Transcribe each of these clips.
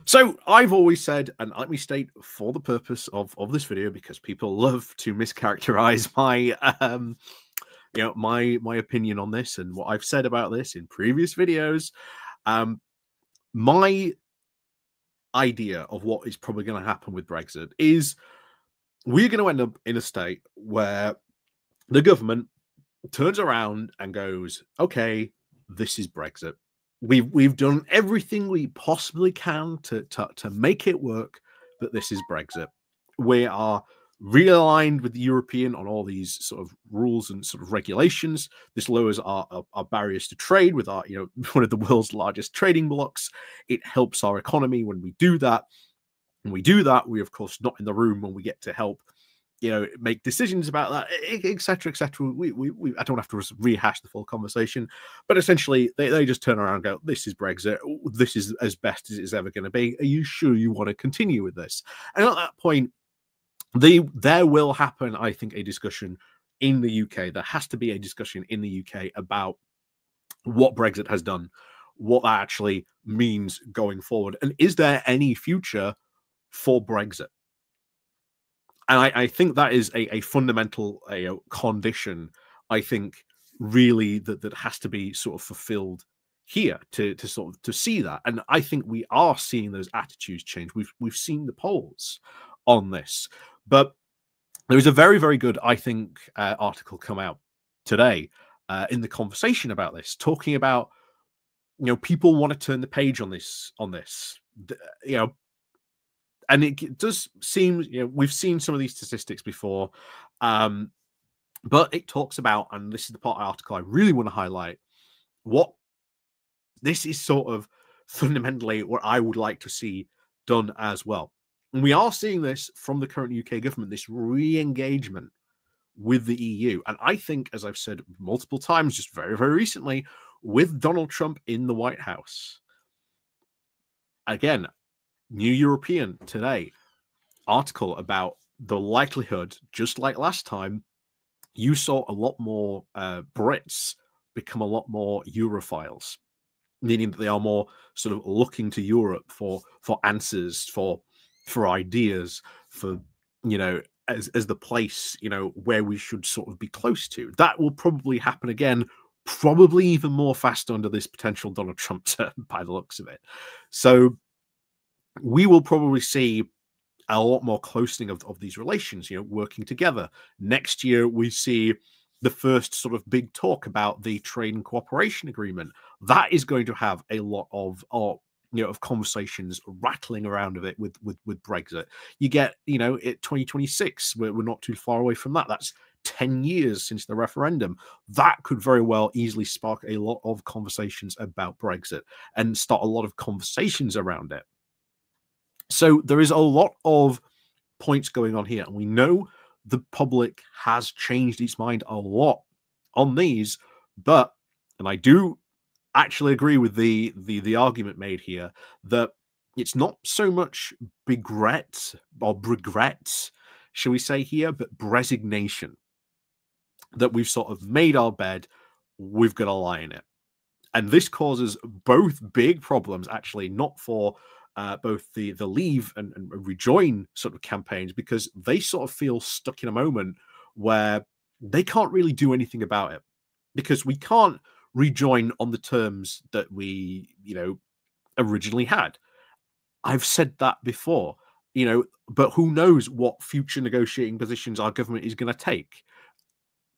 So I've always said, and let me state for the purpose of this video, because people love to mischaracterize my my opinion on this and what I've said about this in previous videos. My idea of what is probably going to happen with Brexit is we're going to end up in a state where the government turns around and goes, okay, this is Brexit. We've done everything we possibly can to make it work, but this is Brexit. We are realigned with the European on all these sort of rules and sort of regulations. This lowers our barriers to trade with our, one of the world's largest trading blocks. It helps our economy when we do that. When we do that, we, of course, not in the room when we get to help, make decisions about that, etc., etc. I don't have to rehash the full conversation, but essentially they just turn around and go, this is Brexit. This is as best as it's ever going to be. Are you sure you want to continue with this? And at that point, there will happen, I think, a discussion in the UK. There has to be a discussion in the UK about what Brexit has done, what that actually means going forward, and is there any future for Brexit? And I think that is a fundamental condition, I think, really that has to be sort of fulfilled here to see that. And I think we are seeing those attitudes change. We've seen the polls on this, but there is a very, very good, I think, article come out today in the conversation about this, talking about, people want to turn the page on this, and it does seem, we've seen some of these statistics before, but it talks about, and this is the part of the article I really want to highlight, what this is sort of fundamentally what I would like to see done as well. And we are seeing this from the current UK government, this re-engagement with the EU. And I think, as I've said multiple times, just very, very recently, with Donald Trump in the White House, again, New European today article about the likelihood, just like last time, you saw a lot more Brits become a lot more Europhiles, meaning that they are more sort of looking to Europe for answers, for ideas, for as the place where we should sort of be close to. That will probably happen again, probably even more fast under this potential Donald Trump term, by the looks of it. So we will probably see a lot more closening of these relations, working together. Next year, we see the first sort of big talk about the trade and cooperation agreement. That is going to have a lot of conversations rattling around of it with Brexit. You get, at 2026, we're not too far away from that. That's 10 years since the referendum. That could very well easily spark a lot of conversations about Brexit and start a lot of conversations around it. So there is a lot of points going on here, and we know the public has changed its mind a lot on these, but, and I do actually agree with the argument made here that it's not so much regret, shall we say here, but Bresignation, that we've sort of made our bed, we've got to lie in it. And this causes both big problems, actually, not for both the leave and rejoin sort of campaigns, because they sort of feel stuck in a moment where they can't really do anything about it, because we can't rejoin on the terms that we, originally had. I've said that before, but who knows what future negotiating positions our government is going to take.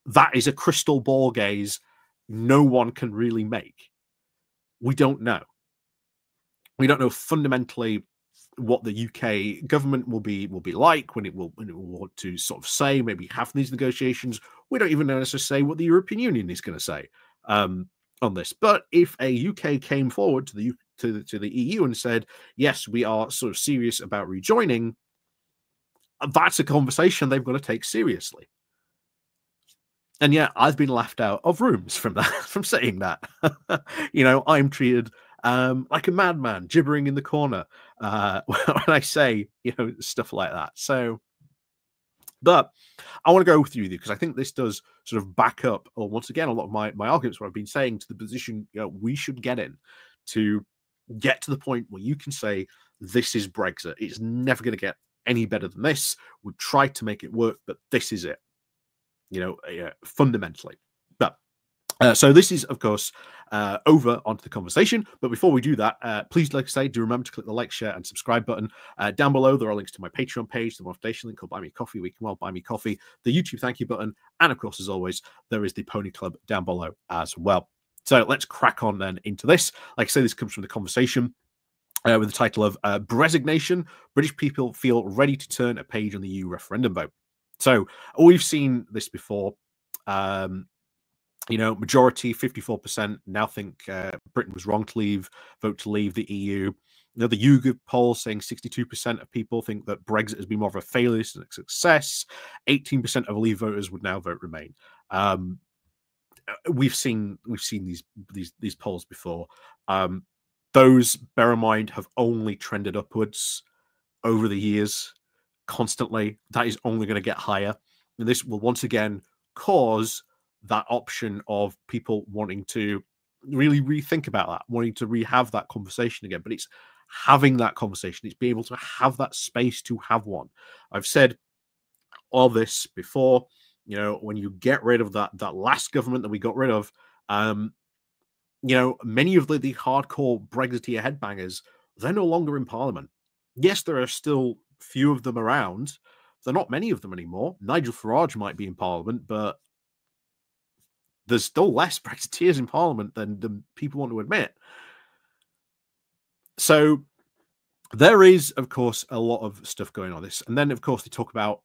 That is a crystal ball gaze no one can really make. We don't know. We don't know fundamentally what the UK government will be like when it will want to sort of say, maybe have these negotiations. We don't even necessarily say what the European Union is going to say on this. But if a UK came forward to the EU and said, yes, we are sort of serious about rejoining, that's a conversation they've got to take seriously. And yet I've been laughed out of rooms from that, from saying that. I'm treated like a madman gibbering in the corner when I say, stuff like that. So, but I want to go through with you because I think this does sort of back up, or once again, a lot of my arguments, what I've been saying, to the position we should get in to get to the point where you can say, this is Brexit. It's never going to get any better than this. We've tried to make it work, but this is it, fundamentally. But so this is, of course, over onto the conversation. But before we do that, please, like I say, do remember to click the like, share, and subscribe button. Down below, there are links to my Patreon page, the motivation link called Buy Me Coffee, where you can buy me coffee, the YouTube thank you button, and of course, as always, there is the Pony Club down below as well. So let's crack on then into this. Like I say, this comes from the conversation with the title of Bresignation. British people feel ready to turn a page on the EU referendum vote. So we've seen this before. Majority, 54%, now think Britain was wrong to vote to leave the EU. The YouGov poll saying 62% of people think that Brexit has been more of a failure than a success. 18% of Leave voters would now vote Remain. We've seen these polls before. Those, bear in mind, have only trended upwards over the years constantly. That is only going to get higher. And this will once again cause that option of people wanting to really rethink about that, wanting to have that conversation again. But it's having that conversation. It's being able to have that space to have one. I've said all this before. When you get rid of that last government that we got rid of, many of the hardcore Brexiteer headbangers, they're no longer in Parliament. Yes, there are still few of them around. There are not many of them anymore. Nigel Farage might be in Parliament, but there's still less Brexiteers in Parliament than people want to admit. So there is, of course, a lot of stuff going on this. And then, of course, they talk about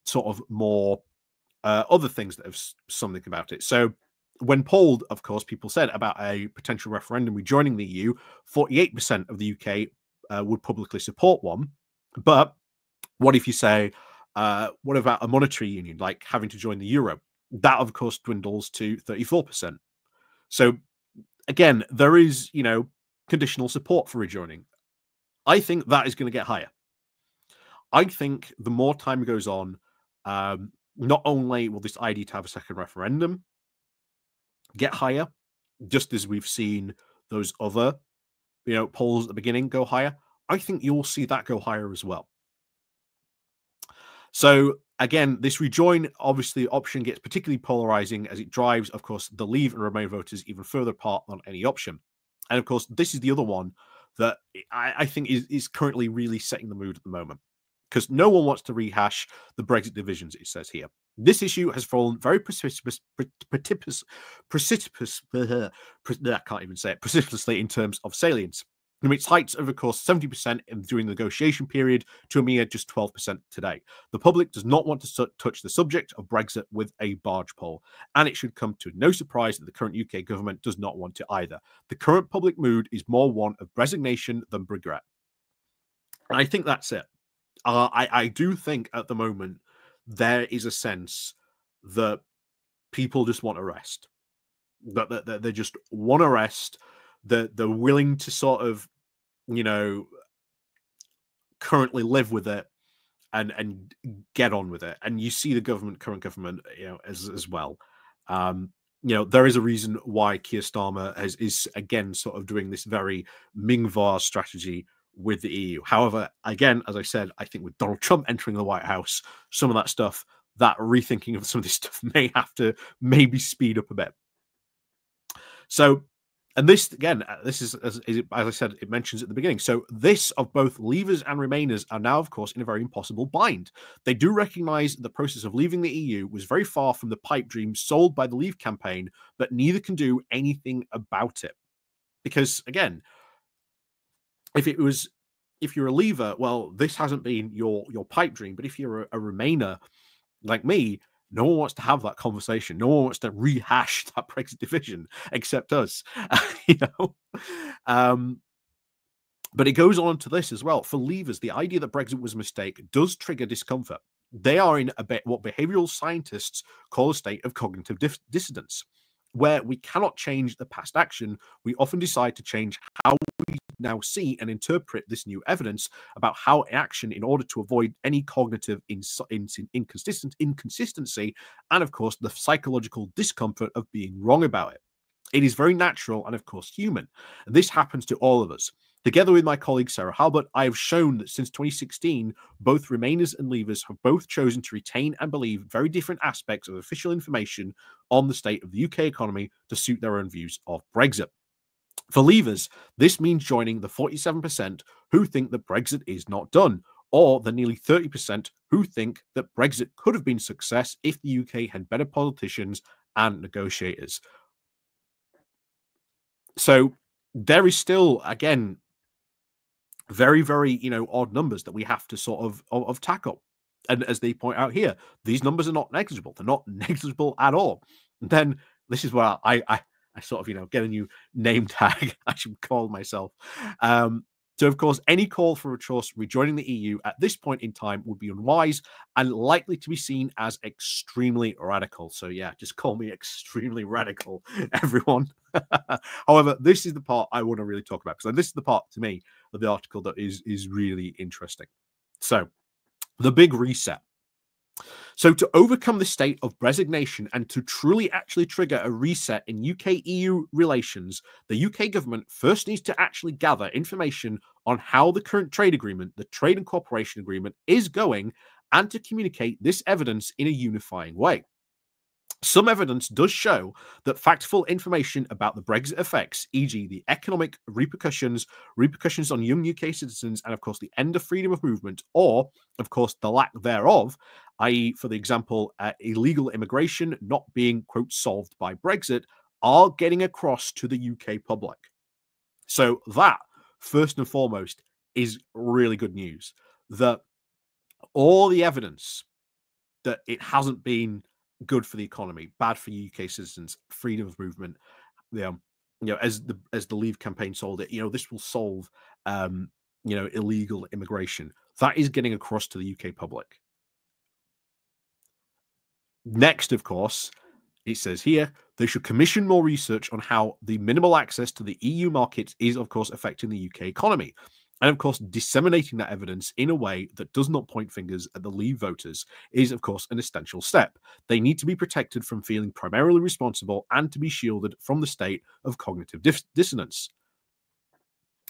sort of more other things that have something about it. So when polled, of course, people said about a potential referendum rejoining the EU, 48% of the UK would publicly support one. But what if you say, what about a monetary union, like having to join the euro? That, of course, dwindles to 34%. So, again, there is, conditional support for rejoining. I think that is going to get higher. I think the more time goes on, not only will this idea to have a second referendum get higher, just as we've seen those other, polls at the beginning go higher, I think you'll see that go higher as well. So again, this rejoin, obviously, option gets particularly polarizing as it drives, of course, the Leave and Remain voters even further apart on any option. And of course, this is the other one that I think is currently really setting the mood at the moment, because no one wants to rehash the Brexit divisions, it says here. This issue has fallen very precipitously in terms of salience. From its heights of, course, 70% during the negotiation period to a mere just 12% today. The public does not want to touch the subject of Brexit with a barge pole, and it should come to no surprise that the current UK government does not want to either. The current public mood is more one of resignation than regret. And I think that's it. I do think at the moment there is a sense that people just want to rest. That they just want to rest. They're willing to sort of, currently live with it and get on with it. And you see the current government, as well. There is a reason why Keir Starmer is again sort of doing this very Mingvar strategy with the EU. However, again, as I said, I think with Donald Trump entering the White House, some of that stuff, that rethinking of some of this stuff may have to maybe speed up a bit. So, and this, again, this is, as I said, it mentions at the beginning. So this of both Leavers and Remainers are now, of course, in a very impossible bind. They do recognise the process of leaving the EU was very far from the pipe dream sold by the Leave campaign, but neither can do anything about it. Because, again, if you're a Leaver, well, this hasn't been your pipe dream. But if you're a Remainer like me, no one wants to have that conversation. No one wants to rehash that Brexit division except us, But it goes on to this as well. For Leavers, the idea that Brexit was a mistake does trigger discomfort. They are in what behavioral scientists call a state of cognitive dissidence, where we cannot change the past action. We often decide to change how we now see and interpret this new evidence about how action in order to avoid any cognitive inconsistency and, of course, the psychological discomfort of being wrong about it. It is very natural and, of course, human. And this happens to all of us. Together with my colleague Sarah Halbert, I have shown that since 2016, both Remainers and Leavers have both chosen to retain and believe very different aspects of official information on the state of the UK economy to suit their own views of Brexit. For Leavers, this means joining the 47% who think that Brexit is not done, or the nearly 30% who think that Brexit could have been a success if the UK had better politicians and negotiators. So there is still, again, very, very, odd numbers that we have to sort of tackle. And as they point out here, these numbers are not negligible. They're not negligible at all. And then this is where I sort of, get a new name tag I should call myself. So, of course, any call for a choice rejoining the EU at this point in time would be unwise and likely to be seen as extremely radical. So, yeah, just call me extremely radical, everyone. However, this is the part I want to really talk about, because this is the part, to me, of the article that is really interesting. So, the big reset. So to overcome the state of Bresignation and to truly actually trigger a reset in UK-EU relations, the UK government first needs to actually gather information on how the current trade agreement, the Trade and Cooperation Agreement, is going, and to communicate this evidence in a unifying way. Some evidence does show that factful information about the Brexit effects, e.g. the economic repercussions on young UK citizens, and of course the end of freedom of movement, or of course the lack thereof, i.e. for the example, illegal immigration not being, quote, solved by Brexit, are getting across to the UK public. So that, first and foremost, is really good news. That all the evidence that it hasn't been good for the economy, bad for UK citizens, freedom of movement, as the Leave campaign sold it, this will solve, illegal immigration. That is getting across to the UK public. Next, of course, it says here, they should commission more research on how the minimal access to the EU market is, of course, affecting the UK economy. And, of course, disseminating that evidence in a way that does not point fingers at the Leave voters is, of course, an essential step. They need to be protected from feeling primarily responsible and to be shielded from the state of cognitive dissonance.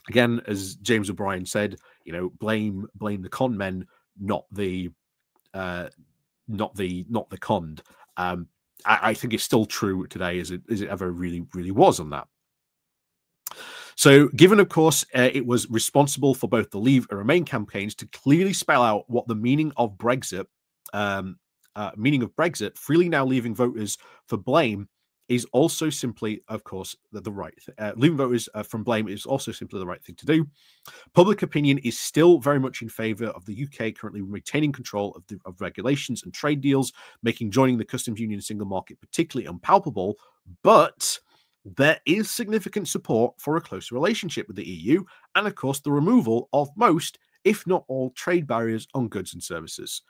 Again, as James O'Brien said, blame the con men, not the conned. I think it's still true today as it ever really, really was on that. So, given, of course, it was responsible for both the Leave and Remain campaigns to clearly spell out what the meaning of Brexit, freely now leaving voters for blame is also simply, of course, the right. Leaving voters from blame is also simply the right thing to do. Public opinion is still very much in favour of the UK currently retaining control of regulations and trade deals, making joining the customs union single market particularly unpalpable. But there is significant support for a closer relationship with the EU and, of course, the removal of most, if not all, trade barriers on goods and services.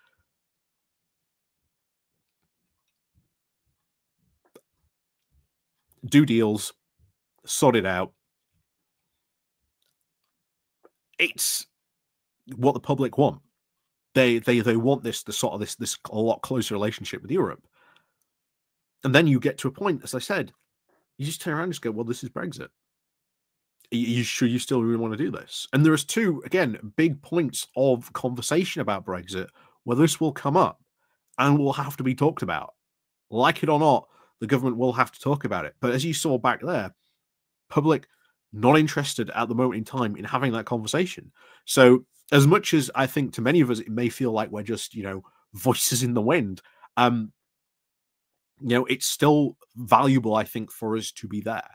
Do deals, sort it out. It's what the public want. They want this a lot closer relationship with Europe. And then you get to a point, as I said, you just turn around and just go, well, this is Brexit. You sure you still really want to do this? And there's two, again, big points of conversation about Brexit where this will come up and will have to be talked about. Like it or not, the government will have to talk about it. But as you saw back there, public not interested at the moment in time in having that conversation. So as much as I think to many of us, it may feel like we're just, voices in the wind, it's still valuable, I think, for us to be there,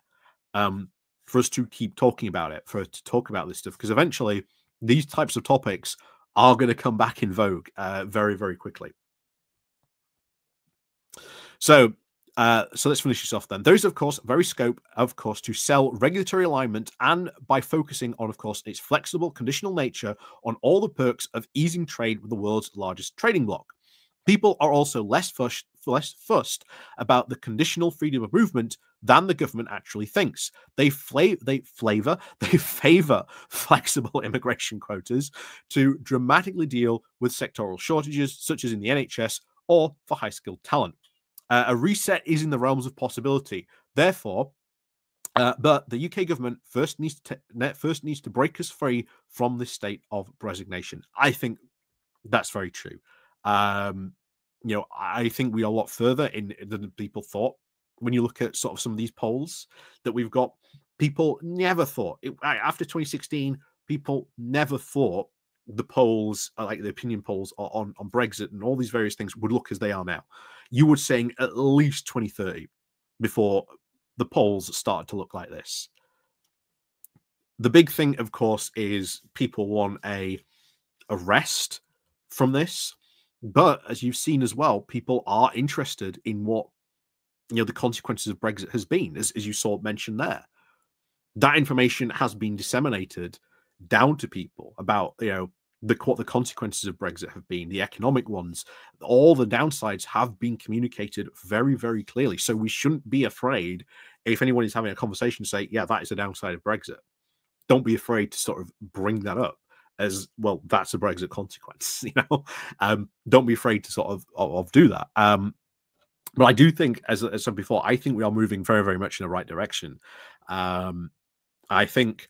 for us to keep talking about it, for us to talk about this stuff, because eventually these types of topics are going to come back in vogue very, very quickly. So let's finish this off then. There is, of course, very scope, of course, to sell regulatory alignment, and by focusing on, of course, its flexible, conditional nature on all the perks of easing trade with the world's largest trading bloc. People are also less fussed about the conditional freedom of movement than the government actually thinks. They favor flexible immigration quotas to dramatically deal with sectoral shortages, such as in the NHS or for high-skilled talent. A reset is in the realms of possibility. Therefore, But the UK government first needs to break us free from this state of Bresignation. I think that's very true. I think we are a lot further in than people thought. When you look at sort of some of these polls that we've got, people never thought after 2016. People never thought the polls, like the opinion polls on Brexit and all these various things, would look as they are now. You were saying at least 2030 before the polls started to look like this. The big thing, of course, is people want a rest from this. But as you've seen as well, people are interested in what the consequences of Brexit has been, as you saw mentioned there. That information has been disseminated down to people about what the consequences of Brexit have been, the economic ones, all the downsides have been communicated very, very clearly. So we shouldn't be afraid if anyone is having a conversation to say, yeah, that is a downside of Brexit. Don't be afraid to sort of bring that up as well. That's a Brexit consequence. Don't be afraid to sort of do that. But I do think, as I said before, I think we are moving very, very much in the right direction. I think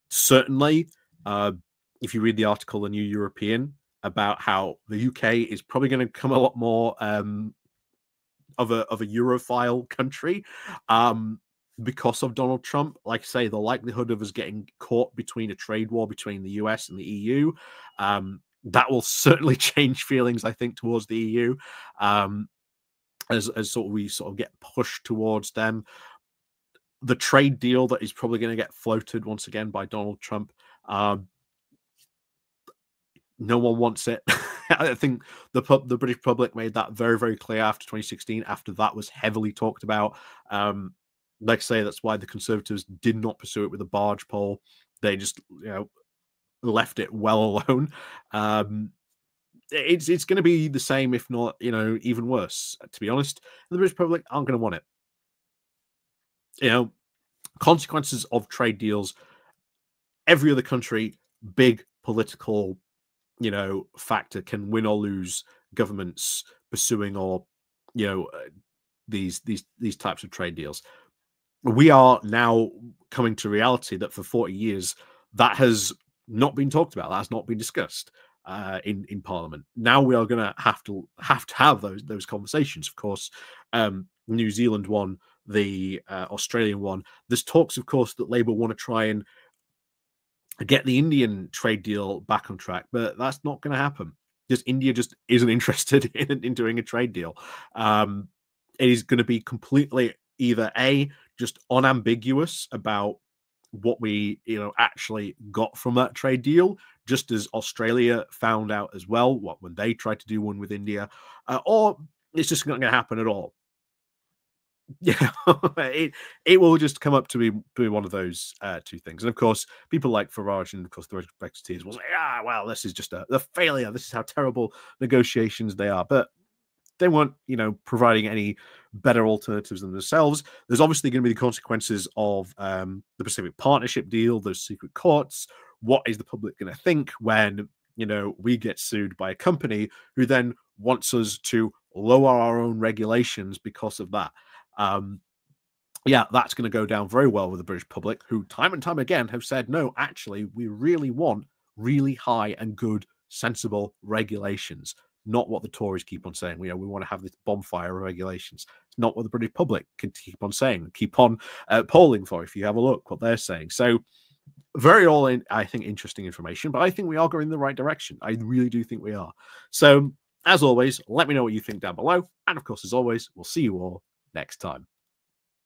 certainly, if you read the article, The New European, about how the UK is probably going to become a lot more of a Europhile country because of Donald Trump. Like I say, the likelihood of us getting caught between a trade war between the US and the EU, that will certainly change feelings, I think, towards the EU. As we get pushed towards them. The trade deal that is probably going to get floated once again by Donald Trump. No one wants it. I think the British public made that very, very clear after 2016. After that was heavily talked about. Like I say, that's why the Conservatives did not pursue it with a barge pole. They just left it well alone. It's going to be the same, if not, even worse, to be honest. The British public aren't going to want it. Consequences of trade deals, every other country, big political, factor, can win or lose governments pursuing or, these types of trade deals. We are now coming to reality that for 40 years, that has not been talked about. That has not been discussed. In Parliament. Now we are going to have those conversations. Of course, New Zealand one, the Australian one. There's talks, of course, that Labour want to try and get the Indian trade deal back on track, but that's not going to happen. Just India just isn't interested in doing a trade deal. It is going to be completely either just unambiguous about what we actually got from that trade deal, just as Australia found out as well when they tried to do one with India, or it's just not going to happen at all. It will just come up to be one of those two things. And of course, people like Farage and of course the Brexiteers will say, well, this is just a failure. This is how terrible negotiations they are. But they weren't, providing any better alternatives than themselves. There's obviously going to be the consequences of the Pacific Partnership deal, those secret courts. What is the public going to think when, we get sued by a company who then wants us to lower our own regulations because of that? That's going to go down very well with the British public, who time and time again have said, no, actually, we really want really high and good, sensible regulations. Not what the Tories keep on saying. We want to have this bonfire of regulations. It's not what the British public can keep on saying, keep on polling for. If you have a look what they're saying. So very I think, interesting information, but I think we are going in the right direction. I really do think we are. So as always, let me know what you think down below. And of course, as always, we'll see you all next time.